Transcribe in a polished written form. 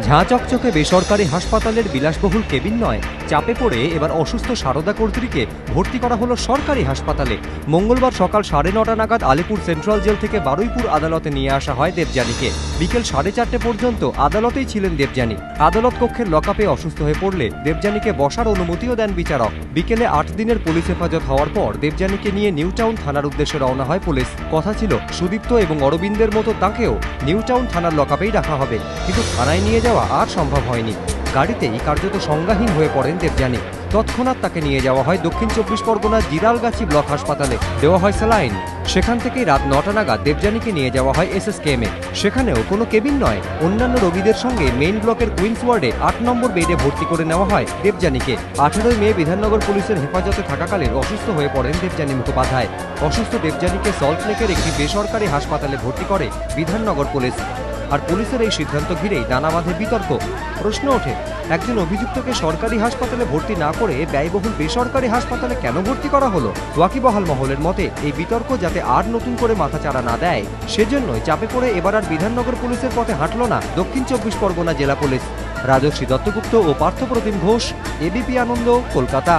ঝাঁ চকচকে বেসরকারি হাসপাতালের বিলাসবহুল কেবিন নয়, চাপে পড়ে এবার অসুস্থ সারদা কর্তৃকে ভর্তি করা হলো সরকারি হাসপাতালে। মঙ্গলবার সকাল 9:30 নাগাদ আলিপুর সেন্ট্রাল জেল থেকে বারুইপুর আদালতে নিয়ে আসা হয় দেবযানীকে। বিকেল 4:30 পর্যন্ত আদালতেই ছিলেন দেবযানী। আদালত কক্ষের লকআপে অসুস্থ হয়ে পড়লে দেবযানীকে বসার অনুমতিও দেন বিচারক। বিকেলে 8 দিনের পুলিশ হেফাজত হওয়ার পর দেবযানীকে নিয়ে নিউ টাউন থানার উদ্দেশ্যে রওনা হয় পুলিশ। কথা ছিল সুদীপ্ত এবং অরবিন্দের মতো তাকেও নিউ টাউন থানার লকআপেই রাখা হবে, কিন্তু থানায় নিয়ে যাওয়া আর সম্ভব হয়নি। গাড়িতেই কার্যত সংজ্ঞাহীন হয়ে পড়েন দেবযানী। তৎক্ষণাৎ তাকে নিয়ে যাওয়া হয় দক্ষিণ 24 পরগনার জিরালগাছি ব্লক হাসপাতালে। দেওয়া হয় স্যালাইন। সেখান থেকেই রাত 9টা নাগাদ দেবযানীকে নিয়ে যাওয়া হয় SSKM-এ। সেখানেও কোনো কেবিন নয়, অন্যান্য রোগীদের সঙ্গে মেইন ব্লকের কুইন্স ওয়ার্ডে 8 নম্বর বেডে ভর্তি করে নেওয়া হয় দেবযানীকে। 18 মে বিধাননগর পুলিশের হেফাজতে থাকাকালীন অসুস্থ হয়ে পড়েন দেবযানী মুখোপাধ্যায়। অসুস্থ দেবযানীকে সল্টলেকের একটি বেসরকারি হাসপাতালে ভর্তি করে বিধাননগর পুলিশ। আর পুলিশের এই সিদ্ধান্ত ঘিরেই দানা বাঁধে বিতর্ক। প্রশ্ন ওঠে, একজন অভিযুক্তকে সরকারি হাসপাতালে ভর্তি না করে ব্যয়বহুল বেসরকারি হাসপাতালে কেন ভর্তি করা হলো? ওয়াকিবহাল মহলের মতে এই বিতর্ক যাতে আর নতুন করে মাথাচাড়া না দেয়, সেজন্যই চাপে পড়ে এবার আর বিধাননগর পুলিশের পথে হাঁটল না দক্ষিণ 24 পরগনা জেলা পুলিশ। রাজশ্রী দত্তগুপ্ত ও পার্থপ্রতিম ঘোষ, ABP আনন্দ, কলকাতা।